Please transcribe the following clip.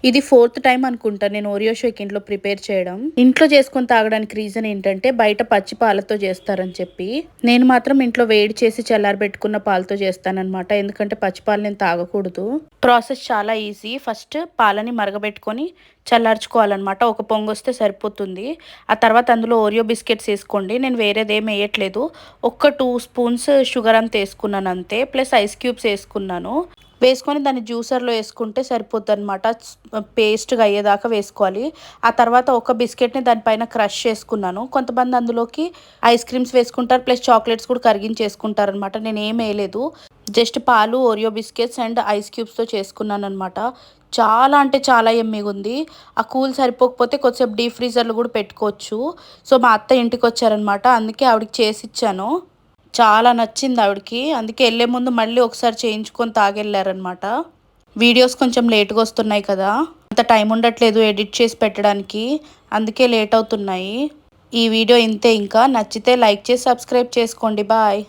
ఇది 4th time అనుకుంటా నేను ఓరియో షేక్ ఇంట్లో ప్రిపేర్ చేయడం. ఇంట్లో చేసుకొని తాగడానికి రీజన్ ఏంటంటే బయట పచ్చి పాలతో చేస్తారని చెప్పి. నేను మాత్రం ఇంట్లో వేడి చేసి చల్లారబెట్టుకున్న పాలతో చేస్తానన్నమాట. ఎందుకంటే పచ్చి పాలు నేను తాగకూడదు. ప్రాసెస్ చాలా ఈజీ. ఫస్ట్ పాలని మరగబెట్టుకొని చల్లార్చుకోవాలన్నమాట. ఒక పొంగు వస్తే సరిపోతుంది. ఆ తర్వాత అందులో ఓరియో బిస్కెట్స్ వేసుకోండి. నేను వేరేదేం వేయట్లేదు. ఒక 2 స్పూన్స్ షుగర్ అంత వేసుకున్నాను అంతే. ప్లస్ ఐస్ క్యూబ్స్ వేసుకున్నాను. వేసుకొని దాన్ని జ్యూసర్లో వేసుకుంటే సరిపోద్ది అనమాట. పేస్ట్గా అయ్యేదాకా వేసుకోవాలి. ఆ తర్వాత ఒక బిస్కెట్ని దానిపైన క్రష్ చేసుకున్నాను. కొంతమంది అందులోకి ఐస్ క్రీమ్స్ వేసుకుంటారు, ప్లస్ చాక్లెట్స్ కూడా కరిగించేసుకుంటారు అనమాట. నేను ఏం వేయలేదు. జస్ట్ పాలు, ఓరియో బిస్కెట్స్ అండ్ ఐస్ క్యూబ్స్తో చేసుకున్నాను అనమాట. చాలా అంటే చాలా యమ్మీగా ఉంది. ఆ కూల్ సరిపోకపోతే కొద్దిసేపు డీప్ ఫ్రీజర్లో కూడా పెట్టుకోవచ్చు. సో మా అత్త ఇంటికి వచ్చారనమాట, అందుకే ఆవిడకి చేసి ఇచ్చాను. చాలా నచ్చింది ఆవిడకి. అందుకే వెళ్ళే ముందు మళ్ళీ ఒకసారి చేయించుకొని తాగెళ్ళారనమాట. వీడియోస్ కొంచెం లేట్గా వస్తున్నాయి కదా, అంత టైం ఉండట్లేదు ఎడిట్ చేసి పెట్టడానికి, అందుకే లేట్ అవుతున్నాయి. ఈ వీడియో ఇంతే. ఇంకా నచ్చితే లైక్ చేసి సబ్స్క్రైబ్ చేసుకోండి. బాయ్.